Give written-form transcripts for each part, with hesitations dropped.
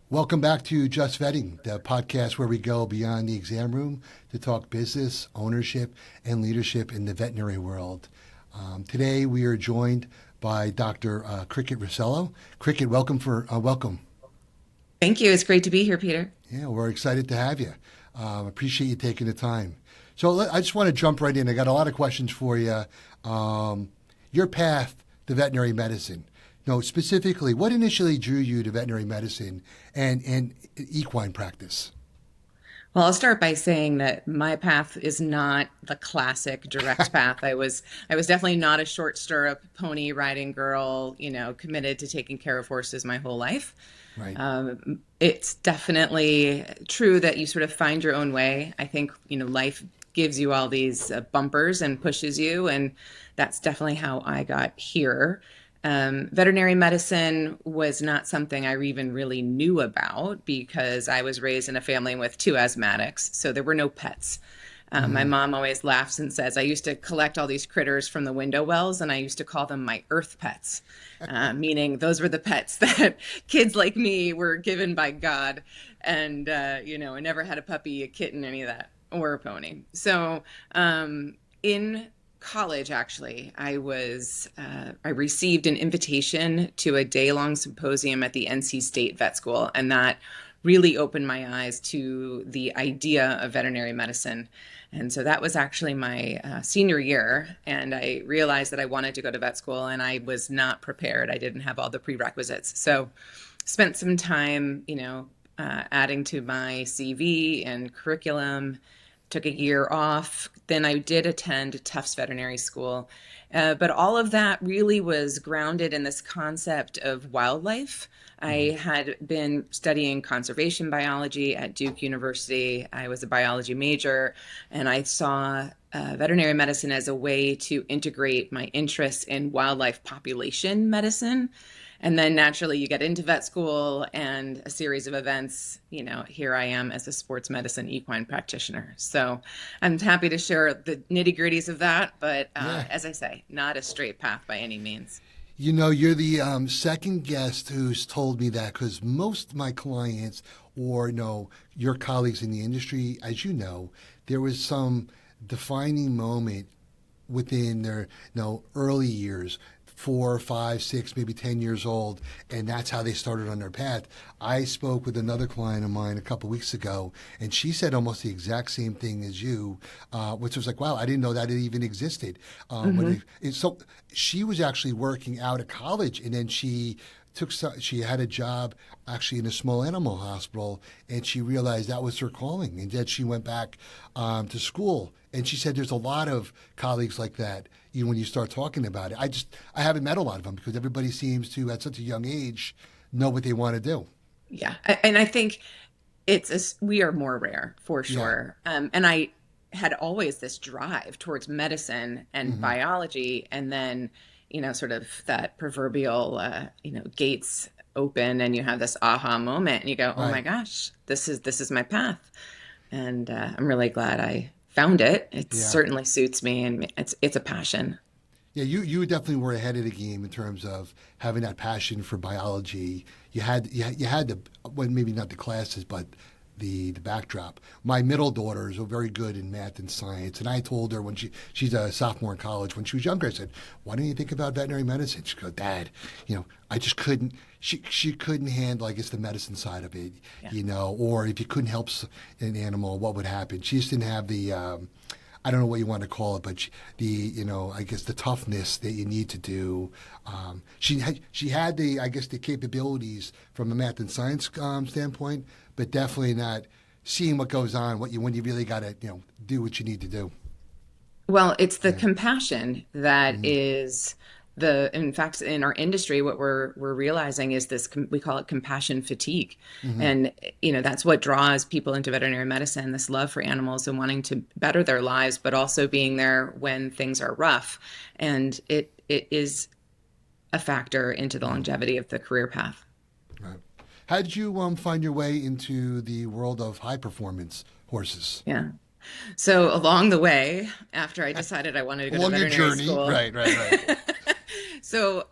Welcome back to Just Vetting, the podcast where we go beyond the exam room to talk business, ownership, and leadership in the veterinary world. Today we are joined by Dr. Cricket Rossello. Cricket, welcome. Thank you. It's great to be here, Peter. Yeah, we're excited to have you. Appreciate you taking the time. So I just want to jump right in. I got a lot of questions for you. Your path to veterinary medicine. No, specifically, what initially drew you to veterinary medicine and equine practice? Well, I'll start by saying that my path is not the classic direct path. I was definitely not a short stirrup pony riding girl, committed to taking care of horses my whole life. Right. It's definitely true that you sort of find your own way. I think, life gives you all these bumpers and pushes you, and that's definitely how I got here. Veterinary medicine was not something I even really knew about because I was raised in a family with two asthmatics, so there were no pets. My mom always laughs and says, I used to collect all these critters from the window wells and I used to call them my earth pets, meaning those were the pets that kids like me were given by God. And, I never had a puppy, a kitten, any of that, or a pony. So in college, actually, I received an invitation to a day-long symposium at the NC State Vet School, and that really opened my eyes to the idea of veterinary medicine. And so that was actually my senior year, and I realized that I wanted to go to vet school, and I was not prepared. I didn't have all the prerequisites. So spent some time, adding to my CV and curriculum, took a year off. Then I did attend Tufts Veterinary School. But all of that really was grounded in this concept of wildlife. I had been studying conservation biology at Duke University. I was a biology major, and I saw veterinary medicine as a way to integrate my interests in wildlife population medicine. And then naturally you get into vet school and a series of events, here I am as a sports medicine equine practitioner. So I'm happy to share the nitty gritties of that, but as I say, not a straight path by any means. You're the second guest who's told me that, because most of my clients or your colleagues in the industry, as you know, there was some defining moment within their early years, 4, 5, 6, maybe 10 years old, and that's how they started on their path. I spoke with another client of mine a couple of weeks ago, and she said almost the exact same thing as you, which was like, wow, I didn't know that it even existed. So she was actually working out of college, and then she had a job actually in a small animal hospital, and she realized that was her calling, and then she went back to school. And she said there's a lot of colleagues like that, when you start talking about it. I haven't met a lot of them because everybody seems to, at such a young age, know what they want to do. Yeah. And I think we are more rare for sure. Yeah. And I had always this drive towards medicine and biology, and then, sort of that proverbial, gates open and you have this aha moment and you go, oh my gosh, this is my path. And I'm really glad I found it. It certainly suits me, and it's a passion. Yeah, you definitely were ahead of the game in terms of having that passion for biology. You had the, well, maybe not the classes, but the backdrop. My middle daughters are very good in math and science, and I told her when she's a sophomore in college, when she was younger, I said, why don't you think about veterinary medicine? She goes, Dad, I just couldn't. She couldn't handle, I guess, the medicine side of it, or if you couldn't help an animal, what would happen? She just didn't have the, I don't know what you want to call it, but I guess the toughness that you need to do. She had the capabilities from a math and science standpoint, but definitely not seeing what goes on, when you really got to, do what you need to do. Well, it's the compassion that is in fact, in our industry, what we're realizing is this, we call it compassion fatigue. And, that's what draws people into veterinary medicine, this love for animals and wanting to better their lives, but also being there when things are rough. And it is a factor into the longevity of the career path. Right. How did you find your way into the world of high performance horses? Yeah. So along the way, after I decided I wanted to go to Along your veterinary journey, school, right, right, right. so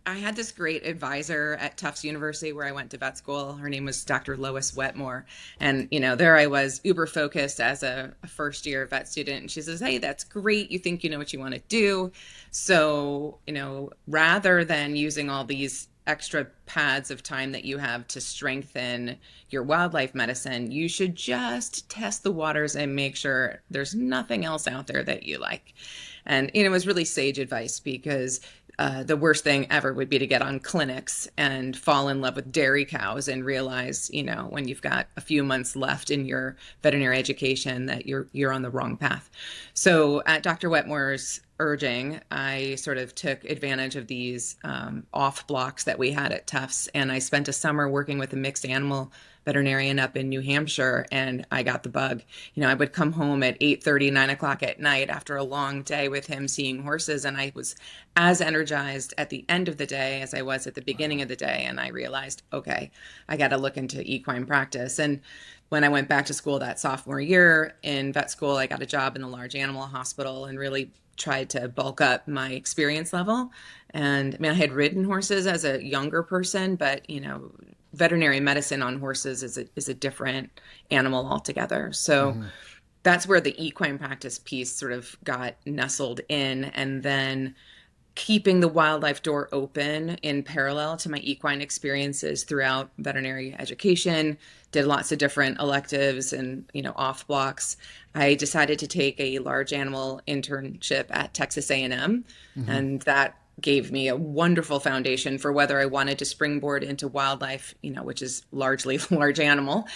I had this great advisor at Tufts University where I went to vet school. Her name was Dr. Lois Wetmore. And, there I was uber focused as a first year vet student. And she says, hey, that's great. You think you know what you want to do. So, rather than using all these extra pads of time that you have to strengthen your wildlife medicine, you should just test the waters and make sure there's nothing else out there that you like. And, it was really sage advice because the worst thing ever would be to get on clinics and fall in love with dairy cows and realize, when you've got a few months left in your veterinary education that you're on the wrong path. So at Dr. Wetmore's urging, I sort of took advantage of these off blocks that we had at Tufts, and I spent a summer working with a mixed animal veterinarian up in New Hampshire, and I got the bug. I would come home at 8:30, 9 o'clock at night after a long day with him seeing horses, and I was as energized at the end of the day as I was at the beginning of the day, and I realized, okay, I got to look into equine practice. And when I went back to school that sophomore year in vet school, I got a job in the large animal hospital and really tried to bulk up my experience level. And I had ridden horses as a younger person, but veterinary medicine on horses is a different animal altogether. So that's where the equine practice piece sort of got nestled in, and then keeping the wildlife door open in parallel to my equine experiences throughout veterinary education, did lots of different electives and, off blocks. I decided to take a large animal internship at Texas A&M, and that gave me a wonderful foundation for whether I wanted to springboard into wildlife, which is largely large animal,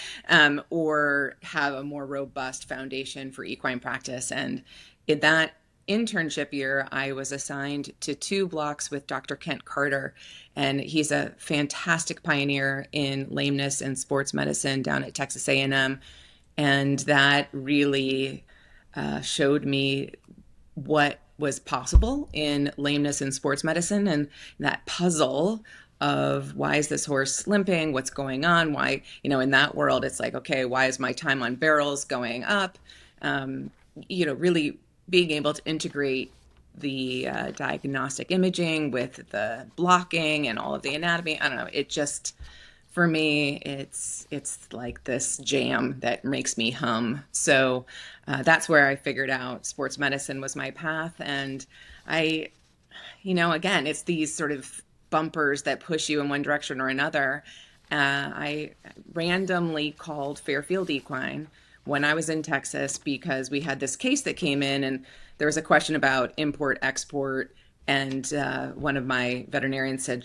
or have a more robust foundation for equine practice. And in that internship year, I was assigned to 2 blocks with Dr. Kent Carter, and he's a fantastic pioneer in lameness and sports medicine down at Texas A&M. And that really showed me what was possible in lameness and sports medicine, and that puzzle of why is this horse limping, what's going on, why, in that world, it's like, okay, why is my time on barrels going up? Really being able to integrate the diagnostic imaging with the blocking and all of the anatomy. I don't know. It just, for me, it's like this jam that makes me hum. So that's where I figured out sports medicine was my path. And I, again, it's these sort of bumpers that push you in one direction or another. I randomly called Fairfield Equine when I was in Texas because we had this case that came in, and there was a question about import export. And one of my veterinarians said,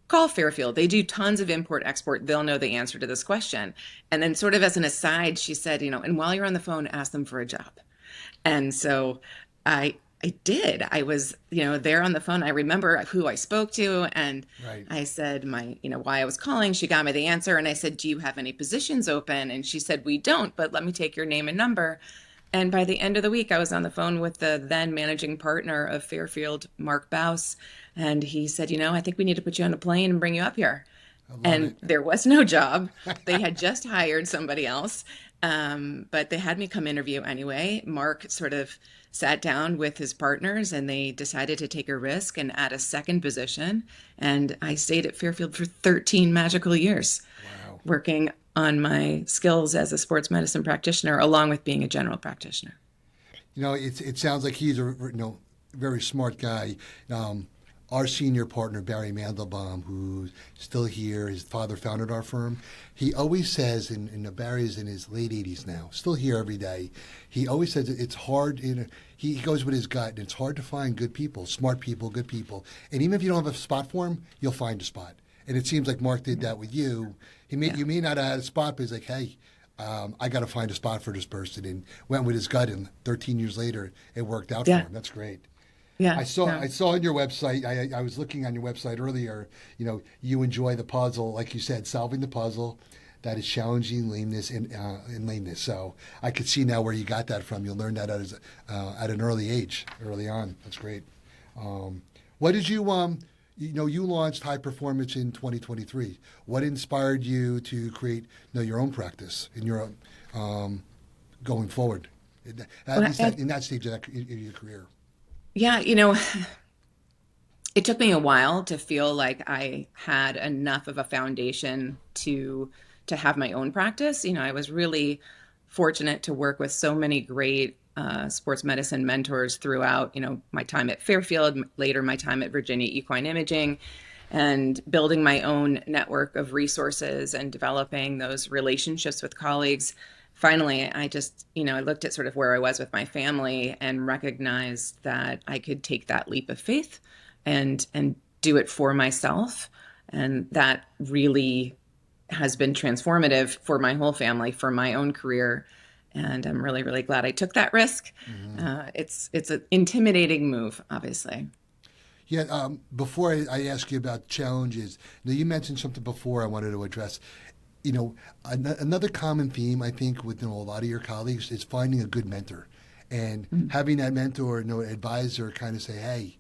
call Fairfield. They do tons of import export. They'll know the answer to this question. And then sort of as an aside, she said, and while you're on the phone, ask them for a job. And so I did. I was, there on the phone. I remember who I spoke to, and Right. I said why I was calling. She got me the answer, and I said, do you have any positions open? And she said, we don't, but let me take your name and number. And by the end of the week, I was on the phone with the then managing partner of Fairfield, Mark Baus, and he said, I think we need to put you on a plane and bring you up here. And there was no job. They had just hired somebody else, but they had me come interview anyway. Mark sort of sat down with his partners, and they decided to take a risk and add a second position. And I stayed at Fairfield for 13 magical years, working on my skills as a sports medicine practitioner, along with being a general practitioner. It sounds like he's a very smart guy. Our senior partner, Barry Mandelbaum, who's still here, his father founded our firm. He always says, and Barry's in his late 80s now, still here every day. He always says it's hard. He goes with his gut, and it's hard to find good people, smart people, good people. And even if you don't have a spot for him, you'll find a spot. And it seems like Mark did that with you. You may not have had a spot, but he's like, hey, I got to find a spot for this person, and went with his gut. And 13 years later, it worked out for him. That's great. Yeah, I saw on your website. I was looking on your website earlier. You enjoy the puzzle, like you said, solving the puzzle that is challenging lameness and lameness. So I could see now where you got that from. You learned that at an early age, early on. That's great. What did you you launched High Performance in 2023. What inspired you to create your own practice in your going forward? At Well, least in that stage of your career. yeah, it took me a while to feel like I had enough of a foundation to have my own practice. I was really fortunate to work with so many great sports medicine mentors throughout, my time at Fairfield, later my time at Virginia Equine Imaging, and building my own network of resources and developing those relationships with colleagues. Finally, I just, I looked at sort of where I was with my family and recognized that I could take that leap of faith and do it for myself. And that really has been transformative for my whole family, for my own career. And I'm really, really glad I took that risk. Mm-hmm. It's an intimidating move, obviously. Yeah, before I ask you about challenges, now you mentioned something before I wanted to address. Another common theme I think with a lot of your colleagues is finding a good mentor, and having that mentor, advisor, kind of say, "Hey,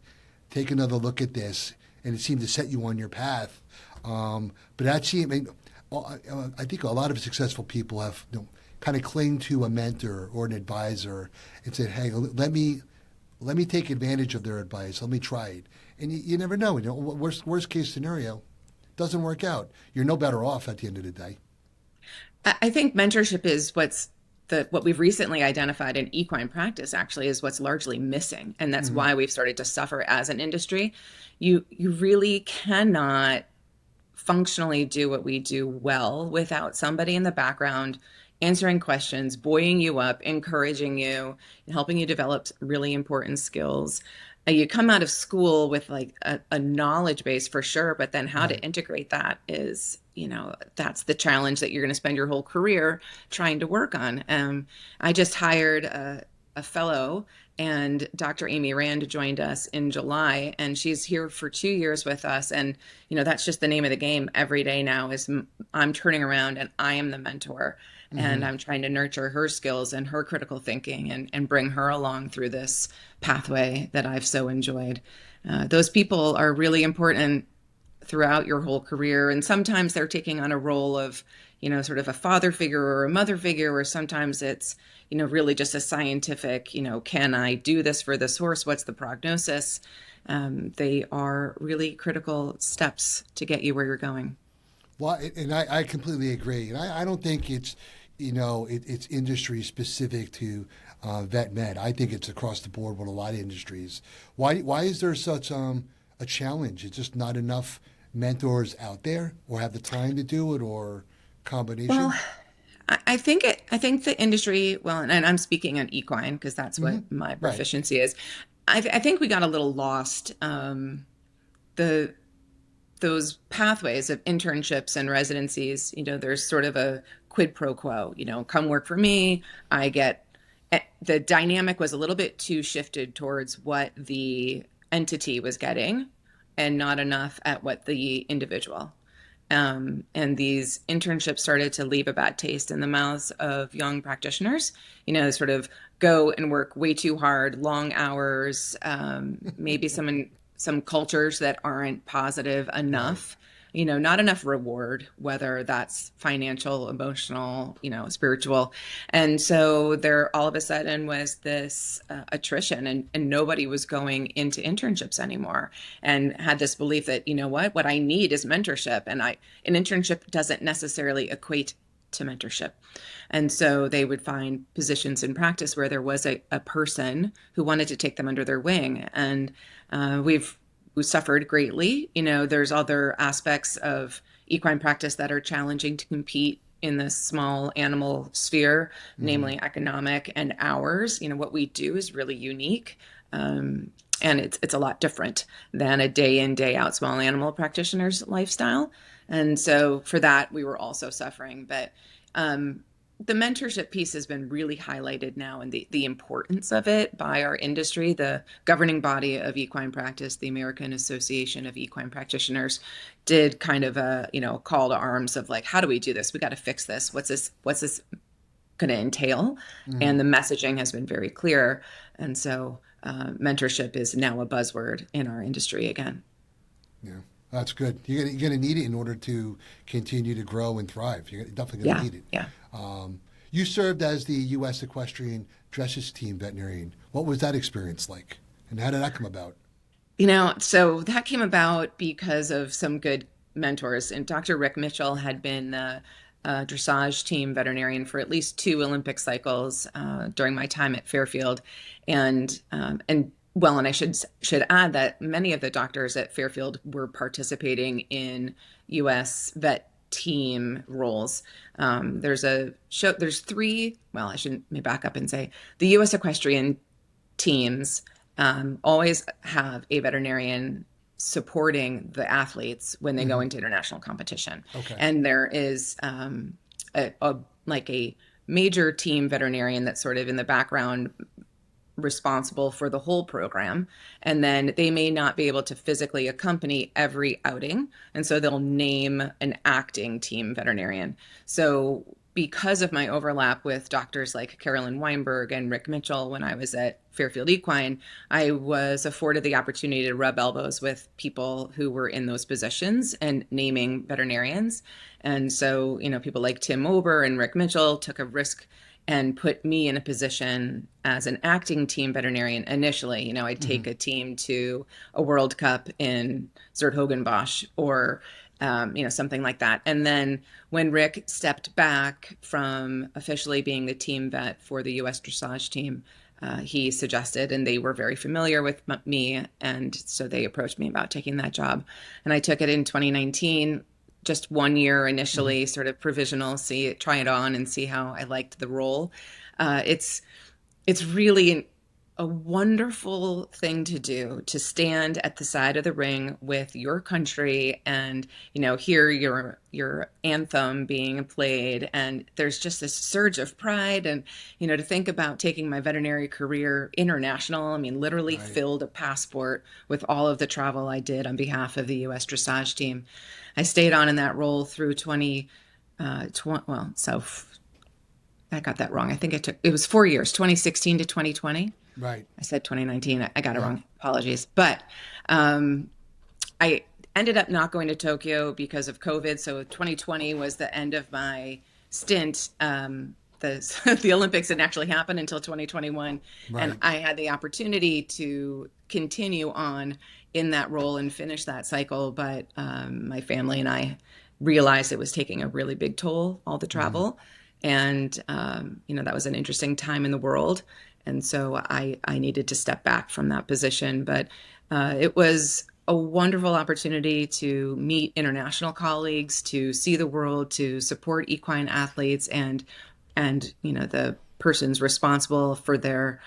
take another look at this," and it seemed to set you on your path. But actually, I think a lot of successful people have kind of cling to a mentor or an advisor and said, "Hey, let me take advantage of their advice. Let me try it." And you never know. Worst case scenario, doesn't work out. You're no better off at the end of the day. I think mentorship is what we've recently identified in equine practice actually is what's largely missing. And that's why we've started to suffer as an industry. You really cannot functionally do what we do well without somebody in the background answering questions, buoying you up, encouraging you, and helping you develop really important skills. You come out of school with like a knowledge base for sure, but then how to integrate that is, that's the challenge that you're going to spend your whole career trying to work on. I just hired a fellow, and Dr. Amy Rand joined us in July, and she's here for 2 years with us. And, that's just the name of the game every day now is I'm turning around and I am the mentor. And I'm trying to nurture her skills and her critical thinking and bring her along through this pathway that I've so enjoyed. Those people are really important throughout your whole career. And sometimes they're taking on a role of, sort of a father figure or a mother figure, or sometimes it's, really just a scientific, can I do this for this horse? What's the prognosis? They are really critical steps to get you where you're going. Well, and I completely agree. And I don't think it's, it's industry specific to vet med. I think it's across the board with a lot of industries. Why is there such a challenge? It's just not enough mentors out there, or have the time to do it, or combination? Well, I think the industry, well, and I'm speaking on equine because that's what my Right. proficiency is. I think we got a little lost. The those pathways of internships and residencies, there's sort of a quid pro quo, come work for me. The dynamic was a little bit too shifted towards what the entity was getting and not enough at what the individual. And these internships started to leave a bad taste in the mouths of young practitioners, sort of go and work way too hard, long hours, maybe some cultures that aren't positive enough, not enough reward, whether that's financial, emotional, spiritual. And so there all of a sudden was this attrition, and nobody was going into internships anymore, and had this belief that, what I need is mentorship. And an internship doesn't necessarily equate to mentorship. And so they would find positions in practice where there was a person who wanted to take them under their wing. And we've suffered greatly. There's other aspects of equine practice that are challenging to compete in the small animal sphere, namely economic and hours. What we do is really unique. And it's a lot different than a day in, day out small animal practitioner's lifestyle. And so for that, we were also suffering. But the mentorship piece has been really highlighted now, and the importance of it by our industry. The governing body of equine practice, the American Association of Equine Practitioners, did kind of a call to arms of like, how do we do this? We got to fix this. What's this going to entail? And the messaging has been very clear. And so mentorship is now a buzzword in our industry again. Yeah, that's good. You're gonna need it in order to continue to grow and thrive. You're definitely gonna Yeah, need it. yeah. You served as the U.S. Equestrian Team Veterinarian. What was that experience like, and how did that come about? So that came about because of some good mentors. And Dr. Rick Mitchell had been the dressage team veterinarian for at least two Olympic cycles during my time at Fairfield, and I should add that many of the doctors at Fairfield were participating in U.S. vet team roles. There's a show. There's three. Well, I shouldn't. Let me back up and say the U.S. equestrian teams always have a veterinarian supporting the athletes when they go Hmm. into international competition. Okay. And there is like a major team veterinarian that's sort of in the background responsible for the whole program. And then they may not be able to physically accompany every outing. And so they'll name an acting team veterinarian. So because of my overlap with doctors like Carolyn Weinberg and Rick Mitchell when I was at Fairfield Equine, I was afforded the opportunity to rub elbows with people who were in those positions and naming veterinarians. And so, people like Tim Ober and Rick Mitchell took a risk and put me in a position as an acting team veterinarian initially. I'd Hmm. take a team to a World Cup in Zerthogenbosch or something like that. And then when Rick stepped back from officially being the team vet for the U.S. dressage team, he suggested, and they were very familiar with me, and so they approached me about taking that job. And I took it in 2019, just 1 year Hmm. initially, sort of provisional, try it on and see how I liked the role. It's really a wonderful thing to do, to stand at the side of the ring with your country and hear your anthem being played, and there's just this surge of pride. And to think about taking my veterinary career international, I mean, literally Right. filled a passport with all of the travel I did on behalf of the US dressage team. I stayed on in that role through 20, well, so I got that wrong. I think it was 4 years, 2016 to 2020. Right. I said 2019. I got it Yeah. wrong. Apologies. But um, I ended up not going to Tokyo because of COVID. So 2020 was the end of my stint. The Olympics didn't actually happen until 2021. And Right. I had the opportunity to continue on in that role and finish that cycle. But my family and I realized it was taking a really big toll, all the Hmm. travel. And, that was an interesting time in the world. And so I needed to step back from that position. But it was a wonderful opportunity to meet international colleagues, to see the world, to support equine athletes, and the persons responsible for their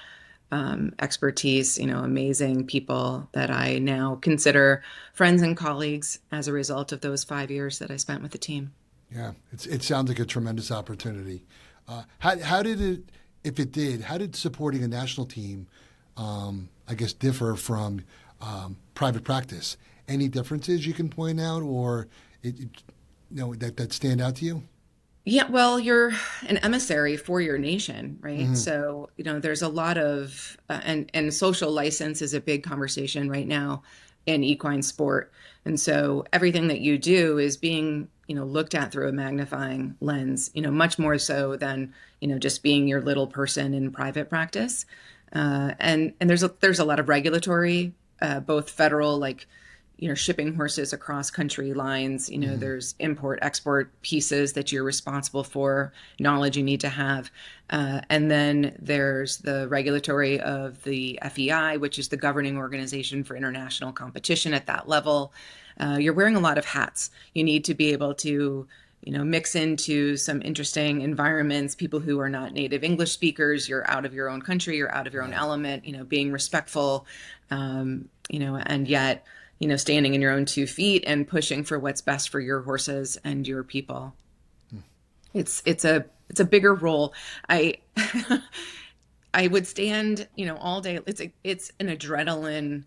expertise. Amazing people that I now consider friends and colleagues as a result of those 5 years that I spent with the team. Yeah. It sounds like a tremendous opportunity. How did it, if it did, how did supporting a national team, I guess, differ from private practice? Any differences you can point out, or that stand out to you? Yeah, well, you're an emissary for your nation, right? Hmm. So, there's a lot of and social license is a big conversation right now in equine sport. And so everything that you do is being, looked at through a magnifying lens, much more so than, just being your little person in private practice. And there's a lot of regulatory, both federal, like shipping horses across country lines. Hmm. There's import export pieces that you're responsible for, knowledge you need to have. And then there's the regulatory of the FEI, which is the governing organization for international competition at that level. You're wearing a lot of hats. You need to be able to mix into some interesting environments, people who are not native English speakers. You're out of your own country, you're out of your own Right. element, being respectful, and yet, standing in your own 2 feet and pushing for what's best for your horses and your people. It's a bigger role. I I would stand, all day. It's an adrenaline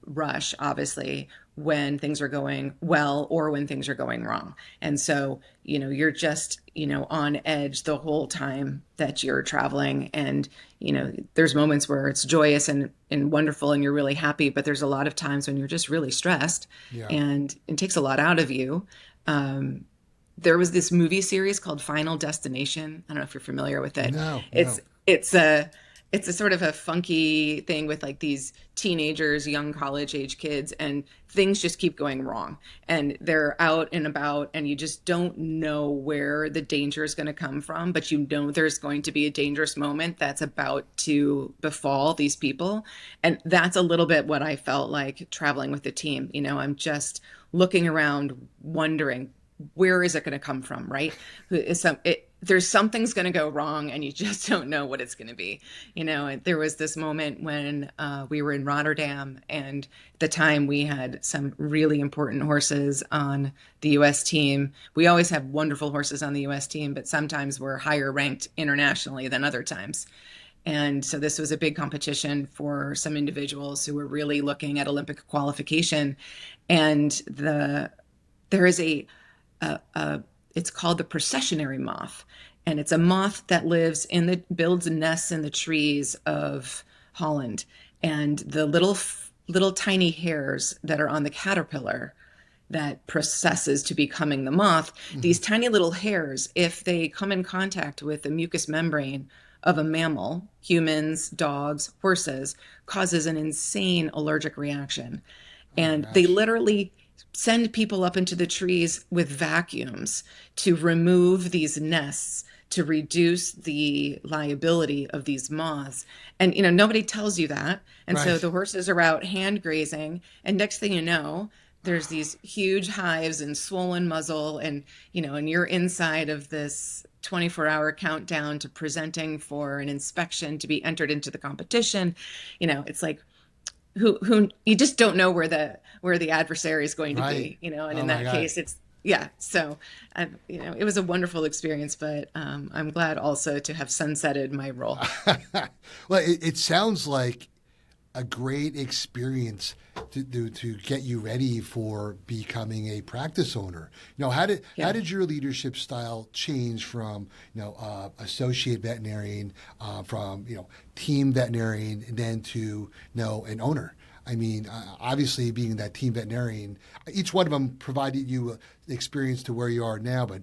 rush, obviously, when things are going well or when things are going wrong. And so, you're just, on edge the whole time that you're traveling. And, there's moments where it's joyous and wonderful and you're really happy, but there's a lot of times when you're just really stressed Yeah. and it takes a lot out of you. There was this movie series called Final Destination. I don't know if you're familiar with it. No, It's no. it's a it's a sort of a funky thing with like these teenagers, young college age kids, and things just keep going wrong. And they're out and about, and you just don't know where the danger is going to come from, but there's going to be a dangerous moment that's about to befall these people. And that's a little bit what I felt like traveling with the team. I'm just looking around, wondering, where is it going to come from, right? There's something's going to go wrong and you just don't know what it's going to be. There was this moment when we were in Rotterdam, and at the time we had some really important horses on the US team. We always have wonderful horses on the US team, but sometimes we're higher ranked internationally than other times. And so this was a big competition for some individuals who were really looking at Olympic qualification. And there is it's called the processionary moth, and it's a moth that builds nests in the trees of Holland. And the little tiny hairs that are on the caterpillar that processes to becoming the moth, these tiny little hairs, if they come in contact with the mucous membrane of a mammal, humans, dogs, horses, causes an insane allergic reaction. Oh my And they gosh. literally send people up into the trees with vacuums to remove these nests, to reduce the liability of these moths. And nobody tells you that. And so Right. the horses are out hand grazing, and next thing you know, there's these huge hives and swollen muzzle, and you're inside of this 24-hour countdown to presenting for an inspection to be entered into the competition. It's like, who you just don't know where the adversary is going to Right. be, and Oh in my that God. case, it's, yeah. So it was a wonderful experience, but I'm glad also to have sunsetted my role. Well, it sounds like a great experience to get you ready for becoming a practice owner. How Yeah. did your leadership style change from associate veterinarian, from team veterinarian, and then to an owner? I mean, obviously, being that team veterinarian, each one of them provided you experience to where you are now. But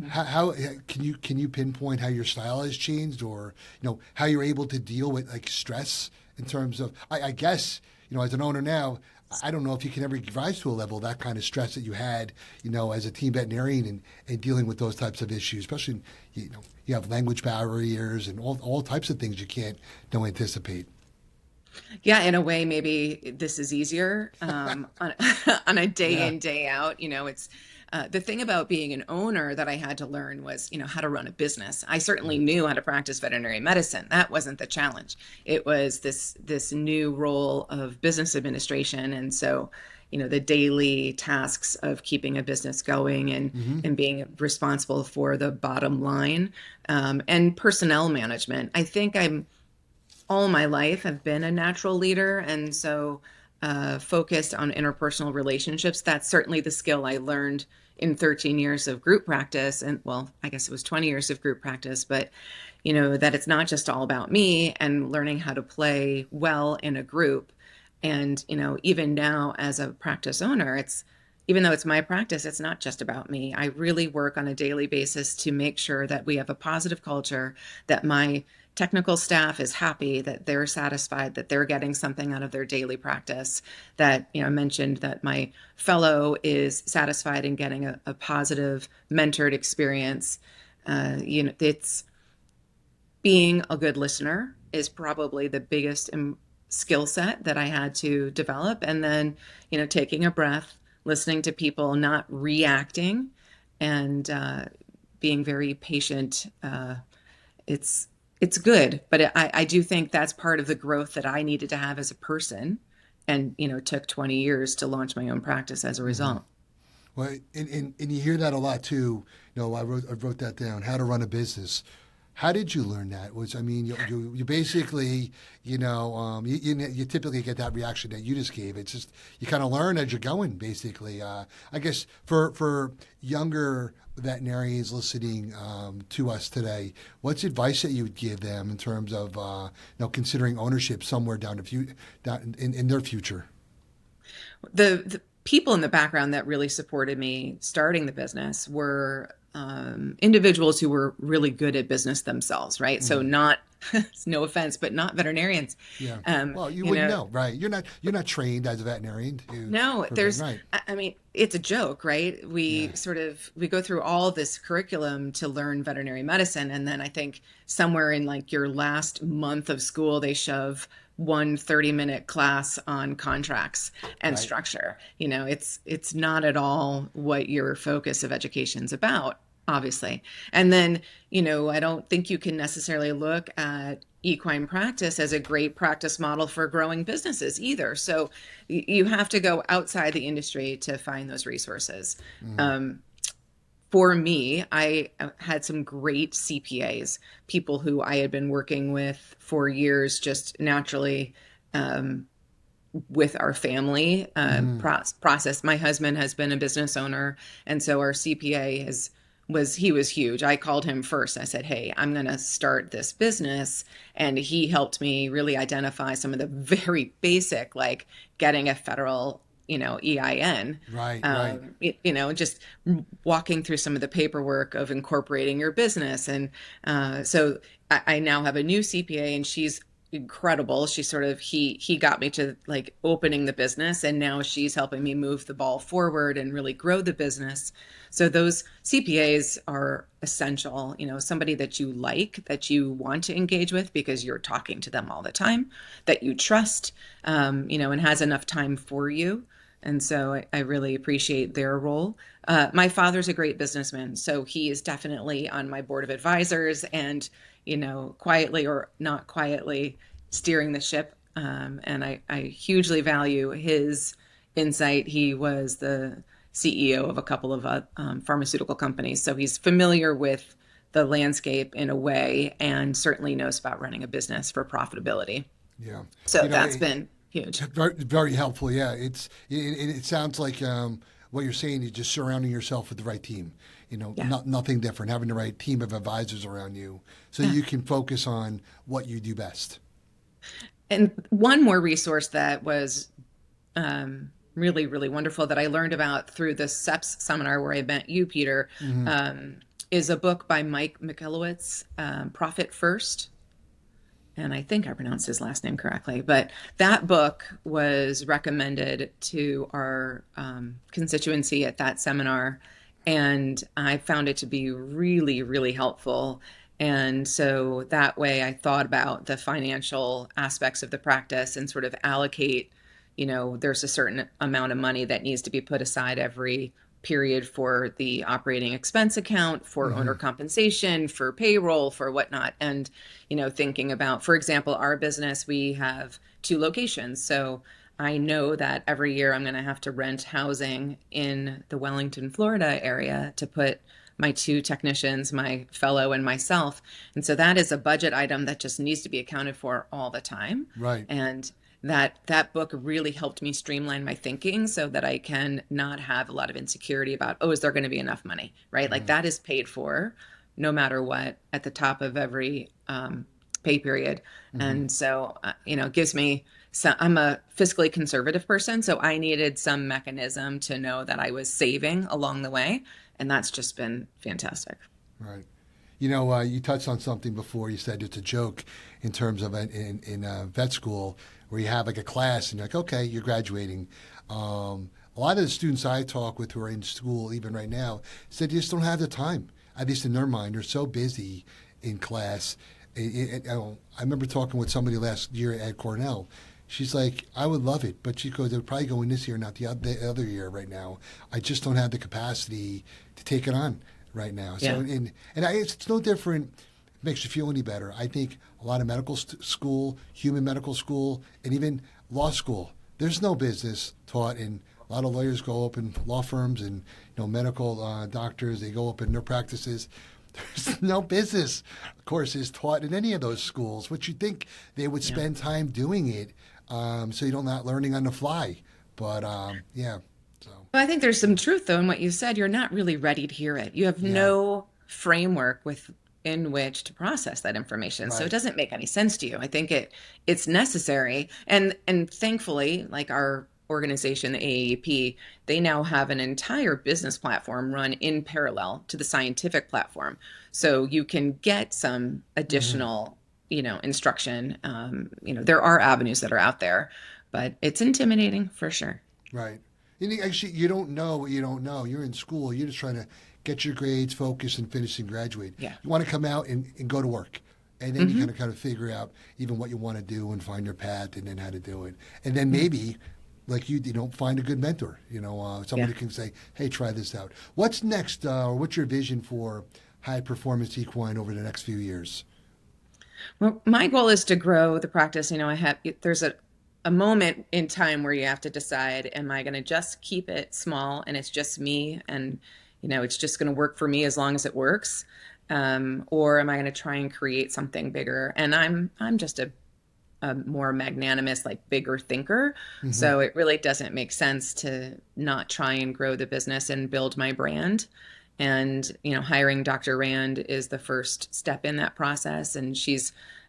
how can you pinpoint how your style has changed, or how you're able to deal with like stress in terms of, I guess, as an owner now, I don't know if you can ever rise to a level of that kind of stress that you had, as a team veterinarian, and dealing with those types of issues, especially, you have language barriers and all types of things you can't don't anticipate. Yeah, in a way, maybe this is easier on, on a day Yeah. in, day out. It's the thing about being an owner that I had to learn was, how to run a business. I certainly knew how to practice veterinary medicine. That wasn't the challenge. It was this new role of business administration, and so, the daily tasks of keeping a business going Mm-hmm. and being responsible for the bottom line, and personnel management. I think I'm all my life have been a natural leader, and so focused on interpersonal relationships. That's certainly the skill I learned in 13 years of group practice, and well, I guess it was 20 years of group practice, but that it's not just all about me, and learning how to play well in a group. And even now as a practice owner, it's, even though it's my practice, it's not just about me. I really work on a daily basis to make sure that we have a positive culture, that my technical staff is happy, that they're satisfied, that they're getting something out of their daily practice, that, I mentioned that my fellow is satisfied and getting a positive mentored experience. It's being a good listener is probably the biggest skill set that I had to develop. And then, taking a breath, listening to people, not reacting, and being very patient. It's it's good, but I do think that's part of the growth that I needed to have as a person, and it took 20 years to launch my own practice as a Mm-hmm. result. Well, and you hear that a lot too. I wrote that down. How to run a business. How did you learn that? You basically, you typically get that reaction that you just gave. It's just you kind of learn as you're going, basically. I guess for younger veterinarians listening to us today, what's advice that you would give them in terms of considering ownership somewhere down in their future? The people in the background that really supported me starting the business were individuals who were really good at business themselves, right? So Mm-hmm. not, no offense, but not veterinarians. Yeah. Um, Well, you you wouldn't know, know, right? You're not trained as a veterinarian no, for being there's, right. I mean, it's a joke, right? Yeah. We go through all this curriculum to learn veterinary medicine. And then I think somewhere in like your last month of school, they shove one 30-minute class on contracts and Right. structure. It's not at all what your focus of education's about, obviously. And then, I don't think you can necessarily look at equine practice as a great practice model for growing businesses either. So you have to go outside the industry to find those resources. Mm-hmm. Um, for me, I had some great CPAs, people who I had been working with for years, just naturally um, with our family Mm-hmm. process. My husband has been a business owner, and so our CPA he was huge. I called him first. I said, "Hey, I'm going to start this business," and he helped me really identify some of the very basic, like getting a federal, EIN. Right. Right. Just walking through some of the paperwork of incorporating your business, and so I now have a new CPA, and she's incredible. She sort of he got me to like opening the business, and now she's helping me move the ball forward and really grow the business. So those CPAs are essential, somebody that you like, that you want to engage with because you're talking to them all the time, that you trust, and has enough time for you. And so I really appreciate their role. My father's a great businessman, so he is definitely on my board of advisors and, quietly or not quietly steering the ship. And I hugely value his insight. He was the CEO of a couple of pharmaceutical companies, so he's familiar with the landscape in a way and certainly knows about running a business for profitability. Yeah. So You know, that's it, been huge. Very, very helpful. Yeah, it sounds like what you're saying is just surrounding yourself with the right team. Yeah. Nothing different. Having the right team of advisors around you, so Yeah. you can focus on what you do best. And one more resource that was really, really wonderful that I learned about through the SEPS seminar where I met you, Peter, Hmm. is a book by Mike Michalowicz, Profit First. And I think I pronounced his last name correctly, but that book was recommended to our constituency at that seminar. And I found it to be really, really helpful. And so that way I thought about the financial aspects of the practice and sort of allocate, there's a certain amount of money that needs to be put aside every period for the operating expense account, for owner Hmm. compensation, for payroll, for whatnot. And, thinking about, for example, our business, we have 2 locations. So I know that every year I'm going to have to rent housing in the Wellington, Florida area to put my 2 technicians, my fellow and myself. And so that is a budget item that just needs to be accounted for all the time. Right. And that book really helped me streamline my thinking so that I can not have a lot of insecurity about, oh, is there going to be enough money, right? Like Hmm. that is paid for no matter what at the top of every pay period. Hmm. And so, it gives me, so I'm a fiscally conservative person, so I needed some mechanism to know that I was saving along the way. And that's just been fantastic. Right. You touched on something before. You said it's a joke in terms of in vet school where you have like a class and you're like, okay, you're graduating. A lot of the students I talk with who are in school, even right now, said they just don't have the time. At least in their mind, they're so busy in class. I remember talking with somebody last year at Cornell. She's like, I would love it, but she goes, they're probably going this year, not the other year right now. I just don't have the capacity to take it on right now. So, Yeah. it's no different. It makes you feel any better. I think a lot of medical school, human medical school, and even law school, there's no business taught, and a lot of lawyers go open law firms and medical doctors, they go open their practices. There's no business courses taught in any of those schools, which you think they would Yeah. spend time doing it, so you're not learning on the fly. But yeah, so Well, I think there's some truth though in what you said. You're not really ready to hear it. You have yeah, no framework in which to process that information. So it right. doesn't make any sense to you. I think it's necessary. And thankfully, like our organization, the AAEP, they now have an entire business platform run in parallel to the scientific platform. So you can get some Hmm. additional, instruction. There are avenues that are out there, but it's intimidating for sure. Right. Actually, you don't know what you don't know. You're in school. You're just trying to get your grades, focus, and finish and graduate. Yeah. You want to come out and go to work. And then you Hmm. kind of figure out even what you want to do and find your path and then how to do it. And then Yeah. maybe, like find a good mentor. Yeah. Somebody can say, hey, try this out. What's next, or what's your vision for high performance equine over the next few years? Well, my goal is to grow the practice. There's a moment in time where you have to decide, am I going to just keep it small and it's just me and, it's just going to work for me as long as it works? Or am I going to try and create something bigger? And I'm just a more magnanimous, like bigger thinker. Hmm. So it really doesn't make sense to not try and grow the business and build my brand. And, hiring Dr. Rand is the first step in that process. And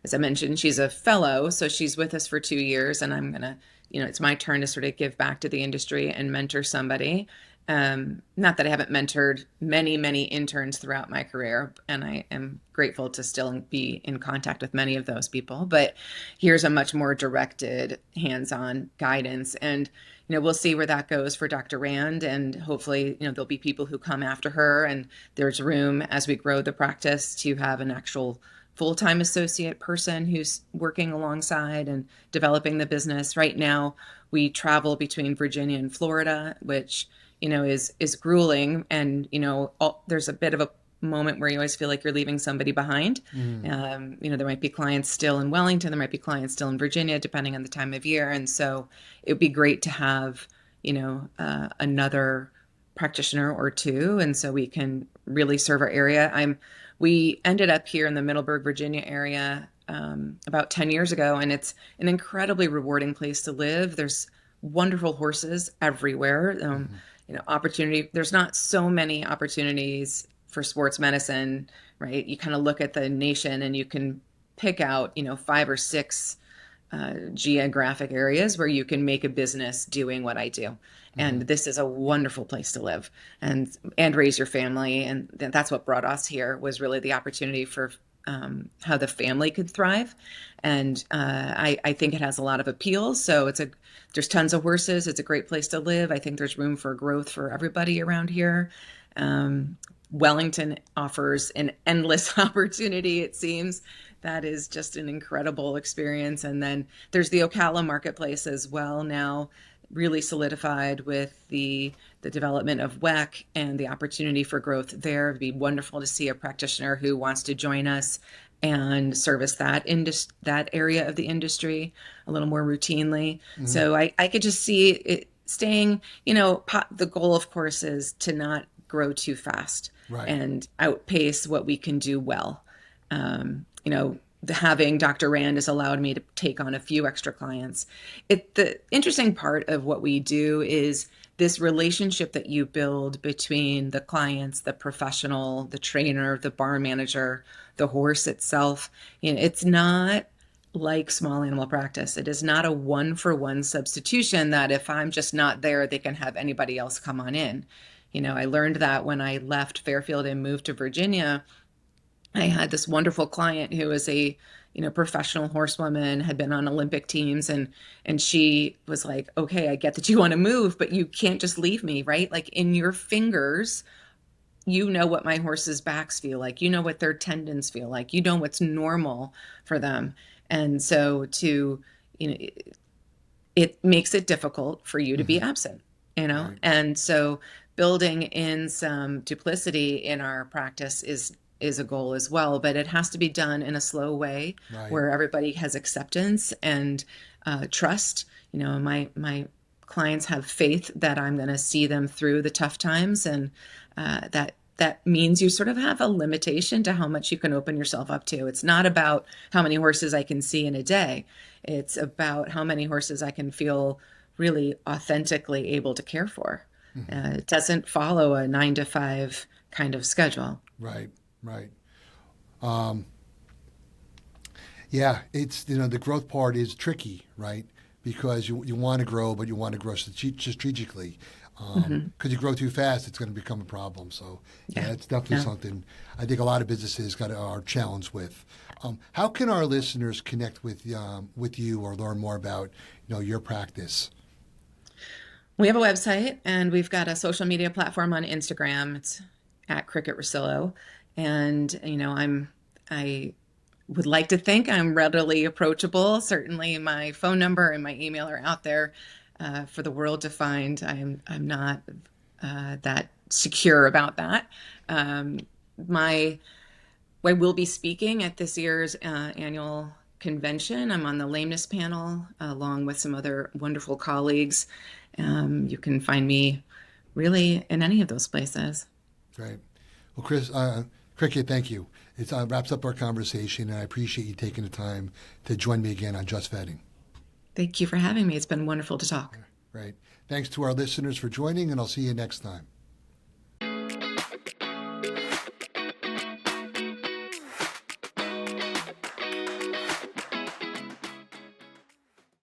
as I mentioned, she's a fellow. So she's with us for 2 years. And I'm going to, it's my turn to sort of give back to the industry and mentor somebody. Not that I haven't mentored many, many interns throughout my career, and I am grateful to still be in contact with many of those people. But here's a much more directed, hands-on guidance, and we'll see where that goes for Dr. Rand, and hopefully, there'll be people who come after her, and there's room as we grow the practice to have an actual full-time associate person who's working alongside and developing the business. Right now, we travel between Virginia and Florida, which is grueling, and there's a bit of a moment where you always feel like you're leaving somebody behind. Mm. There might be clients still in Wellington, there might be clients still in Virginia, depending on the time of year, and so it would be great to have another practitioner or two, and so we can really serve our area. We ended up here in the Middleburg, Virginia area about 10 years ago, and it's an incredibly rewarding place to live. There's wonderful horses everywhere. Hmm. Opportunity. There's not so many opportunities for sports medicine, right? You kind of look at the nation and you can pick out, 5 or 6 geographic areas where you can make a business doing what I do. And Hmm. this is a wonderful place to live and raise your family. And that's what brought us here, was really the opportunity for how the family could thrive. And I think it has a lot of appeal. So there's tons of horses. It's a great place to live. I think there's room for growth for everybody around here. Um, Wellington offers an endless opportunity, it seems. That is just an incredible experience. And then there's the Ocala marketplace as well now, really solidified with the development of WEC and the opportunity for growth there. It'd be wonderful to see a practitioner who wants to join us and service that area of the industry a little more routinely. Hmm. So I could just see it staying, the goal, of course, is to not grow too fast Right. and outpace what we can do well. Having Dr. Rand has allowed me to take on a few extra clients. The interesting part of what we do is this relationship that you build between the clients, the professional, the trainer, the barn manager, the horse itself. It's not like small animal practice. It is not a one-for-one substitution that if I'm just not there, they can have anybody else come on in. I learned that when I left Fairfield and moved to Virginia. I had this wonderful client who was a professional horsewoman, had been on Olympic teams, and she was like, okay, I get that you want to move, but you can't just leave me, right? Like, in your fingers, you know what my horses' backs feel like, you know what their tendons feel like, you know what's normal for them. And so you know it makes it difficult for you to be Hmm. absent, Right. and so building in some duplicity in our practice is a goal as well, but it has to be done in a slow way Right. where everybody has acceptance and trust. My clients have faith that I'm going to see them through the tough times, and that that means you sort of have a limitation to how much you can open yourself up to. It's not about how many horses I can see in a day. It's about how many horses I can feel really authentically able to care for. It doesn't follow a 9 to 5 kind of schedule. Right, right. Um, yeah, it's the growth part is tricky, right? Because you want to grow, but you want to grow strategically. Because you grow too fast, it's going to become a problem. So yeah, Yeah. it's definitely Yeah. something I think a lot of businesses are challenged with. How can our listeners connect with you or learn more about your practice? We have a website and we've got a social media platform on Instagram. It's at Cricket Russillo. And, I would like to think I'm readily approachable. Certainly my phone number and my email are out there for the world to find. I'm not that secure about that. Um, my I will be speaking at this year's annual convention. I'm on the lameness panel along with some other wonderful colleagues. You can find me really in any of those places. Great. Well, Chris, Cricket, thank you. It wraps up our conversation, and I appreciate you taking the time to join me again on Just Vetting. Thank you for having me. It's been wonderful to talk. Right. Thanks to our listeners for joining, and I'll see you next time.